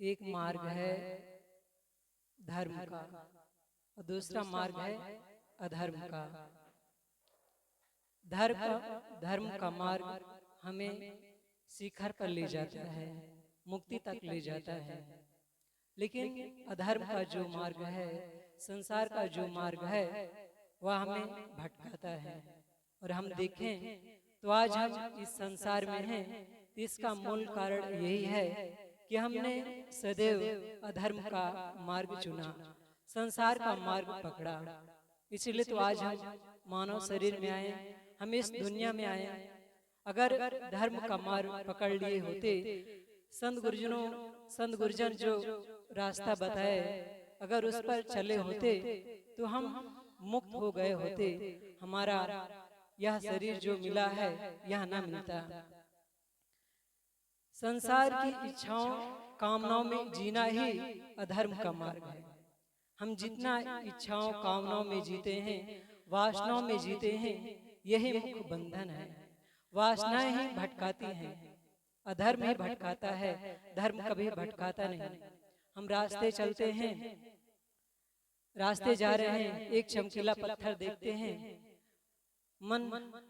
एक मार्ग है धर्म का और दूसरा मार्ग है अधर्म का। धर्म का मार्ग हमें शिखर पर ले जाता है, मुक्ति तक ले जाता है। लेकिन अधर्म का जो मार्ग है, संसार का जो मार्ग है, वह हमें भटकाता है। और हम देखें तो आज हम इस संसार में हैं, इसका मूल कारण यही है कि हमने सदैव अधर्म का मार्ग चुना, संसार का मार्ग पकड़ा। इसलिए तो आज हम मानव शरीर में आए, हम इस दुनिया में आए। अगर धर्म का मार्ग पकड़ लिए होते, संत गुरुजन जो रास्ता बताए, अगर उस पर चले होते तो हम मुक्त हो गए होते। हमारा यह शरीर जो मिला है यह न मिलता। संसार की इच्छाओं कामनाओं में जीना ही अधर्म का मार्ग है। हम जितना इच्छाओं कामनाओं में जीते हैं, वासनाओं में जीते हैं, यही मुख्य बंधन है। वासनाएं ही भटकाती हैं, अधर्म ही भटकाता है, धर्म कभी भटकाता नहीं। हम रास्ते चलते हैं, रास्ते जा रहे हैं, एक चमकीला पत्थर देखते हैं, मन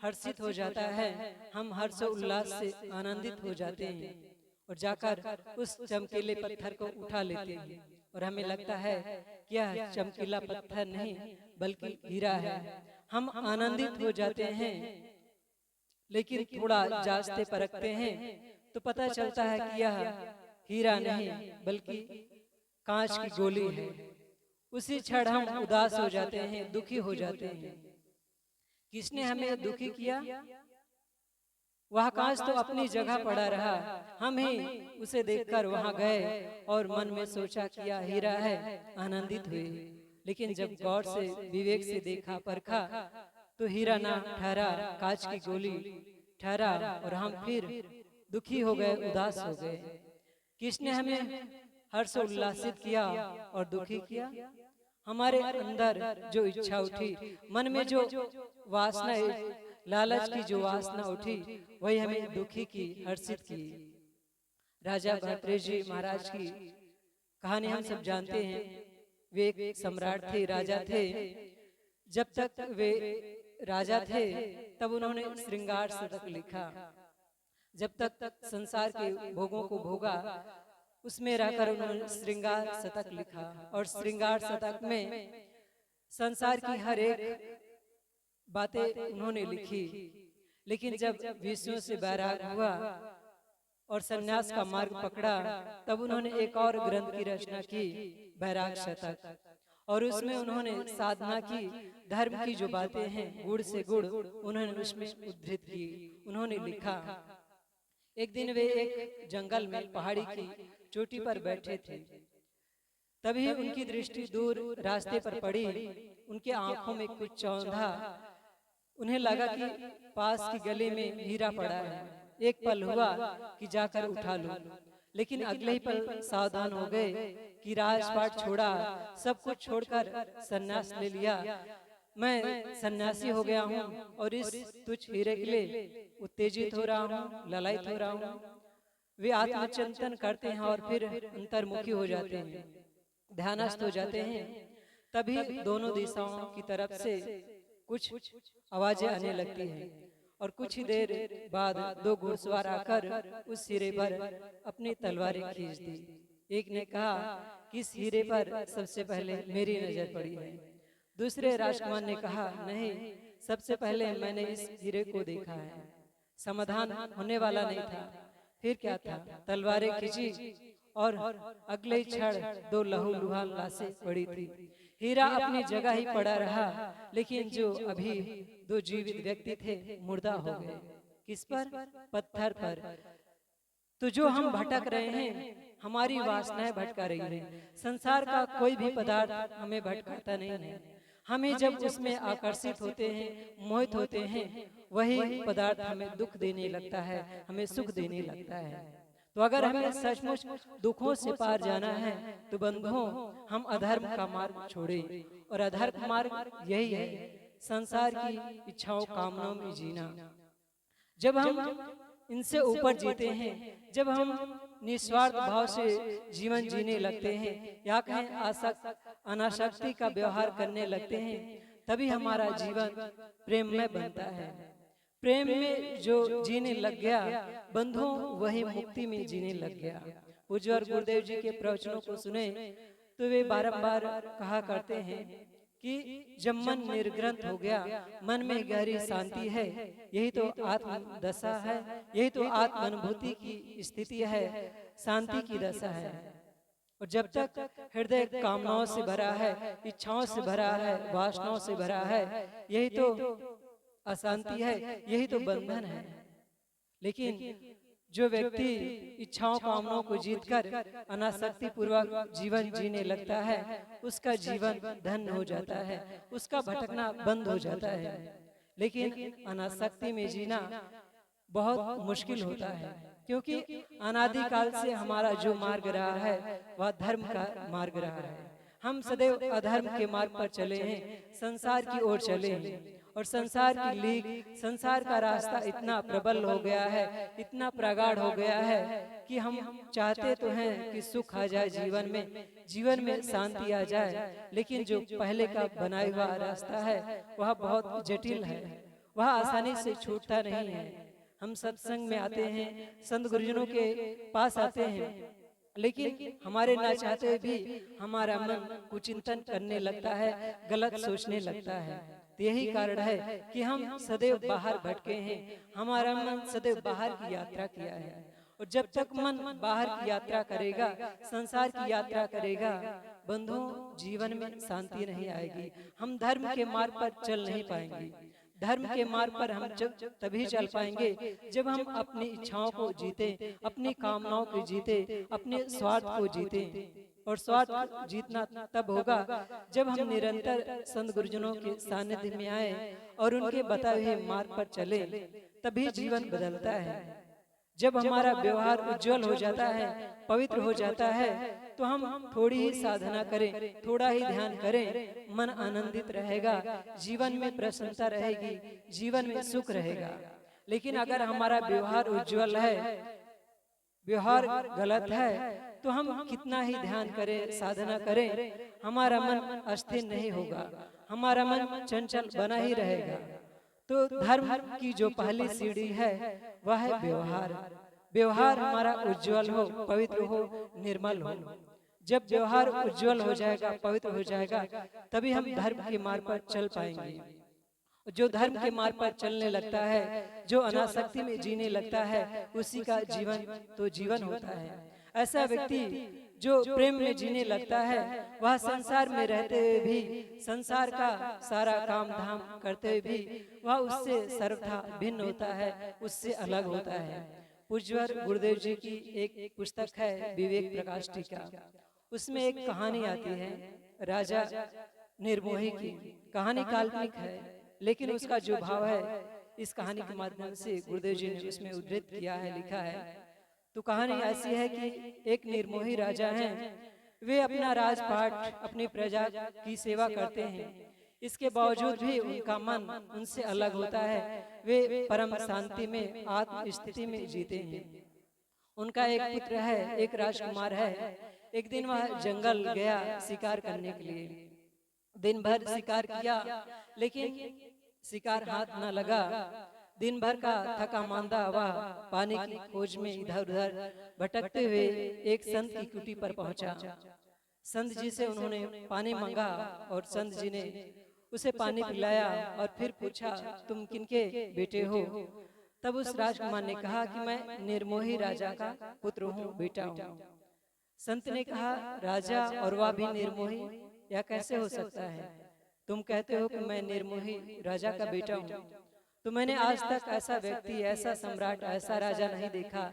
हर्षित हो जाता है, हम हर्ष उल्लास से आनंदित हो जाते हैं और जाकर उस चमकीले पत्थर को उठा लेते हैं। और हमें लगता है कि यह चमकीला पत्थर नहीं बल्कि हीरा है। हम आनंदित हो जाते हैं, लेकिन थोड़ा जांचते परखते हैं तो पता चलता है कि यह हीरा नहीं बल्कि कांच की गोली है। उसी क्षण हम उदास हो जाते हैं, दुखी हो जाते हैं। किसने हमें दुखी किया? वह कांच तो अपनी जगह पड़ा रहा, हम ही उसे देखकर वहां गए और मन में सोचा कि यह हीरा है, आनंदित हुए। लेकिन जब गौर से विवेक से देखा परखा तो हीरा ना ठहरा, कांच की गोली ठहरा और हम फिर दुखी हो गए, उदास हो गए। किसने हमें हर्ष उल्लासित किया और दुखी किया? हमारे अंदर जो इच्छा उठी, मन में जो वासना, लालच की जो वासना उठी, वही हमें दुखी की, हर्षित की। राजा भरतृष जी महाराज की कहानी हम सब जानते हैं। वे एक सम्राट थे, राजा थे। जब तक वे राजा थे तब उन्होंने श्रृंगार शतक लिखा। जब तक संसार के भोगों को भोगा, उसमें रहकर उन्होंने श्रृंगार शतक लिखा। और श्रृंगार शतक में संसार की हर एक बातें उन्होंने लिखी। लेकिन जब विषयों से बैराग हुआ और संन्यास का मार्ग पकड़ा, तब उन्होंने एक और ग्रंथ की रचना की, बैराग शतक। और उसमें उन्होंने साधना की, धर्म की जो बातें हैं, गुण से गुण उन्होंने उसमें उद्धृत की। उन्होंने लिखा, एक दिन वे एक जंगल में पहाड़ी की चोटी पर बैठे थे। तभी उनकी दृष्टि दूर रास्ते पर पड़ी। उनके आंखों में कुछ चौंधा। उन्हें लगा कि पास की गली में हीरा पड़ा है। एक पल हुआ कि जाकर उठा लूं, लेकिन अगले ही पल सावधान हो गए कि राजपाट छोड़ा, सब कुछ छोड़कर सन्यास ले लिया। मैं सन्यासी हो गया हूँ और इस तुच्छ हीरे के लिए उत्तेजित हो रहा हूँ, ललायित हो रहा हूँ। वे आत्मचिंतन करते हैं और फिर अंतर्मुखी हो जाते हैं, ध्यानस्थ हो जाते हैं। तभी दोनों दिशाओं की तरफ से कुछ आवाजें आने लगती हैं और कुछ ही देर बाद दो घुड़सवार आकर उस हीरे पर अपनी तलवारें खींच दी। एक ने कहा कि इस हीरे पर सबसे पहले मेरी नजर पड़ी है। दूसरे राजकुमार ने कहा, नहीं, सबसे पहले मैंने इस हीरे को देखा है। समाधान होने वाला नहीं था। फिर क्या था? तलवारें खींची और अगले ही क्षण दो लहूलुहान लाशें पड़ी थी। हीरा अपनी जगह ही पड़ा रहा, लेकिन जो अभी दो जीवित व्यक्ति थे मुर्दा हो गए। किस पर? पत्थर पर। तो जो हम भटक रहे हैं, हमारी वासनाएं भटका रही हैं। संसार का कोई भी पदार्थ हमें भटकाता नहीं है। हमें जब उसमें आकर्षित होते हैं, मोहित होते हैं, वही पदार्थ हमें दुख देने लगता है, हमें सुख देने लगता है। तो अगर हमें सचमुच दुखों से पार जाना है तो बंधुओं, हम अधर्म का मार्ग छोड़ें। और अधर्म मार्ग यही है, संसार की इच्छाओं कामनाओं में जीना। जब हम इनसे ऊपर जीते हैं। जब हम निस्वार्थ भाव से जीवन जीने लगते हैं या कहें अनासक्ति का व्यवहार करने लगते हैं, तभी हमारा जीवन प्रेम में बनता है। प्रेम में जो जीने लग गया बंधुओं, वही मुक्ति में जीने लग गया। पूज्य और गुरुदेव जी के प्रवचनों को सुने तो वे बारंबार कहा करते हैं कि जब मन निर्ग्रंथ हो गया, मन में गहरी शांति है, यही तो आत्म दशा है, यही तो आत्म अनुभूति की स्थिति है, शांति की दशा है। और जब तक हृदय कामनाओं से भरा है, इच्छाओं से भरा है, वासनाओं से भरा है, यही तो अशांति है, यही तो बंधन है। लेकिन जो व्यक्ति इच्छाओं कामनाओं को जीतकर अनासक्ति पूर्वक जीवन जीने लगता है, उसका जीवन धन्य हो जाता है, उसका भटकना बंद हो जाता है। लेकिन अनासक्ति में जीना बहुत मुश्किल होता है, क्योंकि अनादिकाल से हमारा जो मार्ग रहा है वह धर्म का मार्ग रहा है। हम सदैव अधर्म के मार्ग पर चले हैं, संसार की ओर चले हैं। और संसार की लीक, संसार का रास्ता इतना प्रबल हो गया है, इतना प्रगाढ़ हो गया है कि हम चाहते तो हैं कि सुख आ जाए जीवन में शांति आ जाए, लेकिन जो पहले का बनाया हुआ रास्ता है वह बहुत जटिल है, वह आसानी से छूटता नहीं है। हम सत्संग में आते हैं, संत गुरुजनों के पास आते हैं, लेकिन हमारे ना चाहते भी हमारा मन कुचिंतन करने लगता है, गलत सोचने लगता है। तो यही कारण है कि हम सदैव बाहर भटके हैं, हमारा मन सदैव बाहर की यात्रा किया है। और जब तक मन बाहर की यात्रा करेगा, संसार की यात्रा करेगा, बंधुओं, जीवन में शांति नहीं आएगी। हम धर्म के मार्ग पर चल नहीं पाएंगे। धर्म के मार्ग पर हम तभी चल पाएंगे जब हम अपनी इच्छाओं को जीते, अपनी कामनाओं को जीते, अपने स्वार्थ को जीते। और स्वार्थ जीतना तब होगा जब हम निरंतर संत गुरुजनों के सानिध्य में आए और उनके बताए हुए मार्ग पर चले, तभी जीवन बदलता है। जब हमारा व्यवहार उज्जवल हो जाता है, पवित्र हो जाता है, तो हम थोड़ी ही साधना करें, थोड़ा ही ध्यान करें, मन आनंदित रहेगा, जीवन में प्रसन्नता रहेगी, जीवन में सुख रहेगा। लेकिन अगर हमारा व्यवहार उज्जवल है, व्यवहार गलत है, तो हम कितना ही ध्यान करें, साधना करें, हमारा मन अस्थिर नहीं होगा, हमारा मन चंचल बना ही रहेगा। तो धर्म की जो पहली सीढ़ी है वह है व्यवहार। व्यवहार हमारा उज्जवल हो, पवित्र हो, निर्मल हो। जब व्यवहार उज्जवल हो जाएगा, पवित्र हो जाएगा, तभी हम धर्म के मार्ग पर चल पाएंगे। जो धर्म के मार्ग पर चलने लगता है, जो अनासक्ति में जीने लगता है, उसी का जीवन तो जीवन होता है। ऐसा व्यक्ति जो प्रेम में जीने लगता है, वह संसार में रहते हुए भी, संसार का सारा काम धाम करते हुए भी, वह उससे सर्वथा भिन्न होता है, उससे अलग होता है। पूज्यवर गुरुदेव जी की एक पुस्तक है विवेक प्रकाश टीका, उसमें एक कहानी आती है राजा निर्मोही की। कहानी काल्पनिक है, लेकिन उसका जो भाव है इस कहानी के माध्यम से गुरुदेव जी ने उसमें उद्धृत किया है, लिखा है। तो कहानी ऐसी है कि एक निर्मोही राजा हैं, वे अपना राजपाट, अपनी प्रजा की सेवा करते हैं। इसके बावजूद भी उनका मन उनसे अलग होता है, वे परम शांति में, आत्म स्थिति में जीते हैं। उनका एक पुत्र है, एक राजकुमार है। एक दिन वह जंगल गया शिकार करने के लिए। दिन भर शिकार किया, लेकिन शिकार हाथ न लगा। दिन भर का थका मांदा हुआ पानी की खोज में इधर उधर भटकते हुए एक संत की कुटी पर पहुंचा। संत जी से उन्होंने पानी मांगा और संत जी ने उसे पानी पिलाया और फिर पूछा, तुम किनके बेटे हो? तब उस राजकुमार ने कहा कि मैं निर्मोही राजा का पुत्र हूँ, बेटा हूँ। संत ने कहा, राजा और वह भी निर्मोही, यह कैसे हो सकता है? तुम कहते हो कि मैं निर्मोही राजा का बेटा हूँ, तो मैंने आज तक ऐसा व्यक्ति, ऐसा सम्राट, ऐसा राजा नहीं देखा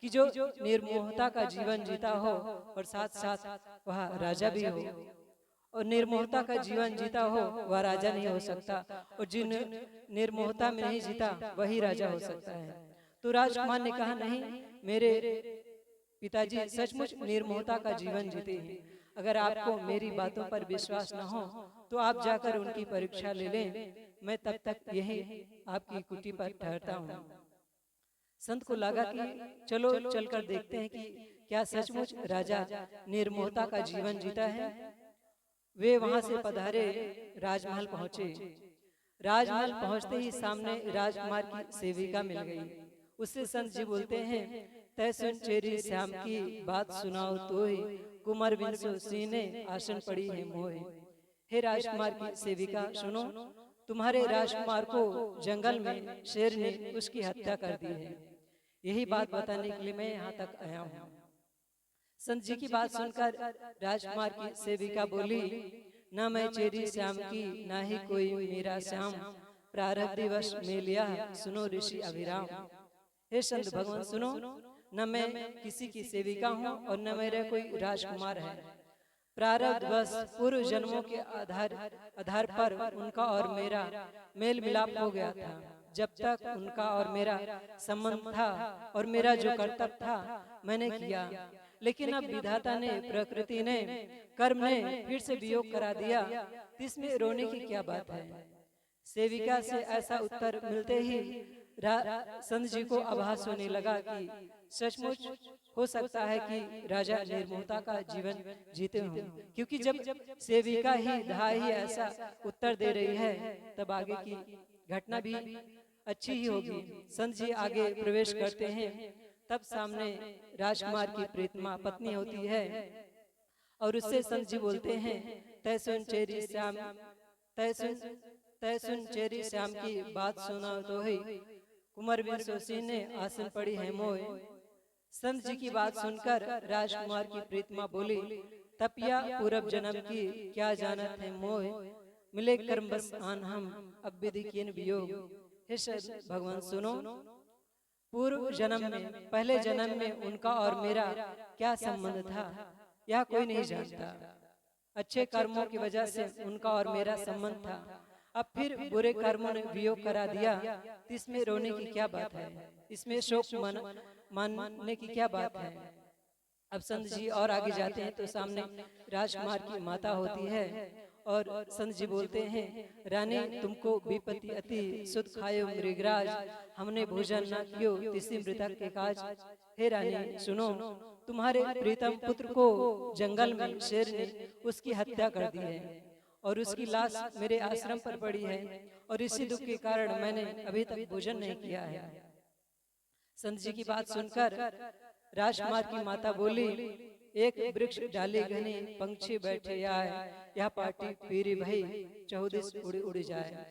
कि जो निर्मोहता का जीवन जीता हो और साथ साथ वह राजा भी हो। और निर्मोहता का जीवन जीता हो वह राजा नहीं हो सकता, और जिन निर्मोहता में नहीं जीता वही राजा हो सकता है। तो राजकुमार ने कहा, नहीं, मेरे पिताजी सचमुच निर्मोहता का जीवन जीते हैं। अगर आपको मेरी बातों पर विश्वास न हो तो आप जाकर उनकी परीक्षा ले लें, मैं तब तक यही आपकी कुटी पर ठहरता हूँ। संत को लगा कि चलो चलकर देखते हैं कि क्या सचमुच राजा निर्मोहता का जीवन जीता है। वे वहां से पधारे, राजमहल पहुंचे। राजमहल पहुंचते ही सामने राजकुमार की सेविका मिल गई। उससे संत जी बोलते हैं, तय सुन चेरी श्याम की बात सुनाओ तो ही, कुंवर बिनसो सीने आसन पड़ी है मोहे। हे राजकुमार की सेविका सुनो, तुम्हारे राजकुमार को जंगल में शेर ने उसकी हत्या कर दी है। यही बात बताने के लिए मैं यहाँ तक आया हूँ। संत जी की बात सुनकर राजकुमार की सेविका बोली, न मैं चेरी श्याम की ना ही कोई मेरा श्याम, प्रारब्ध दिवस में लिया सुनो ऋषि अभिराम। हे संत भगवान सुनो, न मैं किसी की सेविका हूँ और न मेरा कोई राजकुमार है। प्रारब्ध बस पूर्व जन्मों के आधार पर उनका और मेरा मेल मिलाप हो गया था। जब तक उनका और मेरा संबंध था और मेरा जो कर्तव्य था मैंने किया, लेकिन अब विधाता ने, प्रकृति ने, कर्म ने फिर से वियोग करा दिया, इसमें रोने की क्या बात है। सेविका से ऐसा उत्तर मिलते ही संत जी को आभास होने लगा कि सचमुच हो सकता है कि राजा निर्मोहता का जीवन जीते हों, क्योंकि जब सेविका ही ऐसा उत्तर दे रही है तब आगे की घटना भी अच्छी ही होगी। संत जी आगे प्रवेश करते हैं, तब सामने राजकुमार की प्रीतमा पत्नी होती है और उससे संत जी बोलते हैं, तय सुन चेरी श्याम, तय सुन चेरी श्याम की बात सुना तो ही, कुंवर बिनसोसी ने आसन पड़ी है मोय। संत जी की बात सुनकर राजकुमार की प्रीतमा बोली, तपिया पूरब जन्म की क्या जानत है मोय, मिले कर्म बस आन हम अब विधि कीन वियोग। हे भगवान सुनो, पूर्व जन्म में, पहले जन्म में उनका और मेरा क्या संबंध था यह कोई नहीं जानता। अच्छे कर्मों की वजह से उनका और मेरा संबंध था, अब फिर बुरे कर्मों ने वियोग करा दिया, इसमें रोने की क्या बात है, इसमें शोक मानने की क्या बात है। अब संत जी और आगे जाते हैं तो सामने राजकुमार की माता होती है और संत जी बोलते हैं, रानी तुमको विपत्ति अति सुध खायो मृगराज, हमने भोजन न कियो तिसी मृतक के काज। हे रानी सुनो, तुम्हारे प्रीतम पुत्र को जंगल में शेर ने उसकी हत्या कर दी है और उसकी लाश मेरे आश्रम पर पड़ी है और इसी दुख के कारण मैंने अभी तक भोजन नहीं किया है। संत जी की बात सुनकर राजकुमार की माता बोली, एक वृक्ष डाली घनी पंछी बैठे आए, यह पार्टी पीरी भई चौदिस उड़ी उड़ी जाए।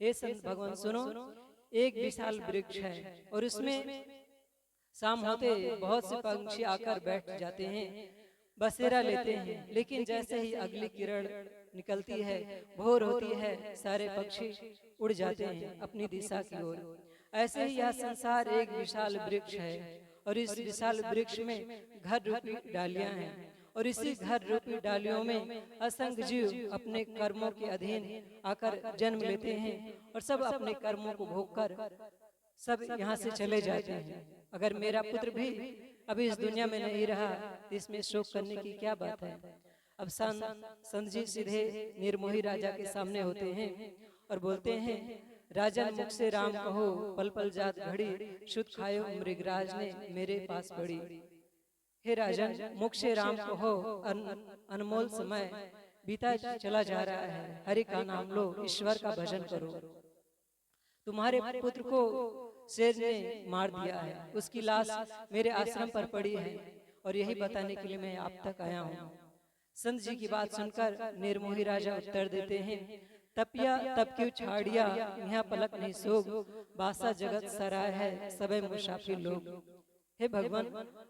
हे संत भगवान सुनो, एक विशाल वृक्ष है और उसमें शाम होते बहुत से पंछी आकर बैठ जाते हैं, बसेरा लेते हैं, लेकिन जैसे ही अगली किरण निकलती है, भोर होती है, सारे पक्षी उड़ जाते हैं अपनी दिशा की ओर। ऐसे ही यह संसार एक विशाल वृक्ष है और इस विशाल वृक्ष में घर रूपी डालियां हैं और इसी घर रूपी डालियों में असंख्य जीव अपने कर्मों के अधीन आकर जन्म लेते हैं और सब अपने कर्मों को भोगकर सब यहाँ से चले जाते हैं। अगर मेरा पुत्र भी अभी इस दुनिया में नहीं रहा, इसमें शोक करने की क्या बात है। अब संत जी सीधे निर्मोही राजा के सामने होते हैं और बोलते हैं, राजन मुख से राम कहो पल पल जात घड़ी, शुद्ध खायो मृगराज ने मेरे पास पड़ी। हे राजन, मुख से राम कहो, अनमोल समय बीता चला जा रहा है, हरि का नाम लो, ईश्वर का भजन करो। तुम्हारे पुत्र को शेर ने मार दिया है, उसकी लाश मेरे आश्रम पर पड़ी है और यही बताने के लिए मैं आप तक आया हूँ। संत जी की बात सुनकर निर्मोही राजा उत्तर देते हैं, तपिया तब क्यों छाड़िया, यहाँ पलक नहीं सोग, बासा जगत सराय है सबे मुसाफिर लोग। हे भगवान,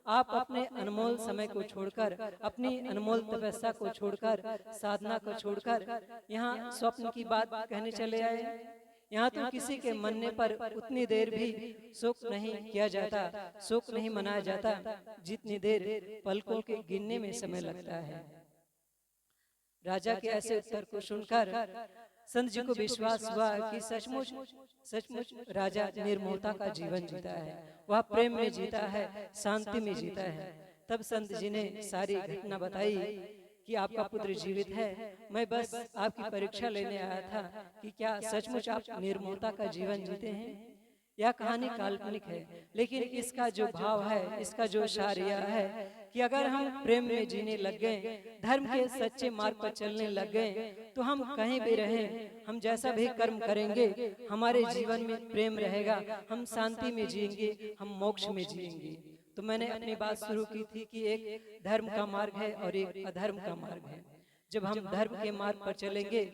आप अपने अनमोल समय को छोड़कर, अपनी अनमोल तपस्या को छोड़कर, साधना को छोड़कर यहाँ स्वप्न की बात कहने चले आए। यहाँ तो किसी के मरने पर उतनी देर भी शोक नहीं किया जाता, शोक नहीं मनाया जाता जितनी देर पलकों के गिनने में समय लगता है। राजा के ऐसे उत्तर को सुनकर संत जी को विश्वास हुआ कि सचमुच सचमुच राजा निर्मोहता का जीवन जीता है, वह प्रेम में जीता है, शांति में जीता है। तब संत जी ने सारी घटना बताई कि आपका पुत्र जीवित है, मैं बस आपकी परीक्षा लेने आया था कि क्या सचमुच आप निर्मोहता का जीवन जीते हैं। यह कहानी काल्पनिक है, लेकिन इसका जो भाव है, इसका जो सार यह है कि अगर हम प्रेम में जीने लग गए, धर्म के सच्चे मार्ग पर चलने लग गए, तो हम कहीं भी रहें, हम जैसा भी कर्म करेंगे, हमारे जीवन में प्रेम रहेगा, हम शांति में जिएंगे, हम मोक्ष में जिएंगे। तो मैंने अपनी बात शुरू की थी कि एक धर्म का मार्ग है और एक अधर्म का मार्ग है। जब हम धर्म के मार्ग पर चलेंगे,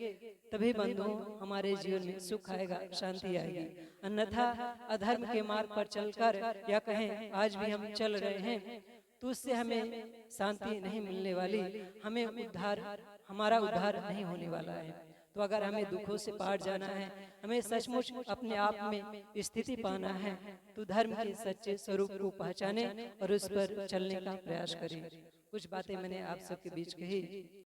तभी बंधुओं हमारे जीवन में सुख आएगा, शांति आएगी। अन्यथा अधर्म के मार्ग पर चलकर, या कहें आज भी हम चल रहे हैं, तो उससे हमें शांति नहीं मिलने वाली, हमें उद्धार, हमारा उद्धार नहीं होने वाला है। तो अगर हमें दुखों से पार जाना है, हमें सचमुच अपने आप में स्थिति पाना है, तो धर्म के सच्चे स्वरूप को पहचाने और उस पर चलने का प्रयास करें। कुछ बातें मैंने आप सबके बीच कही।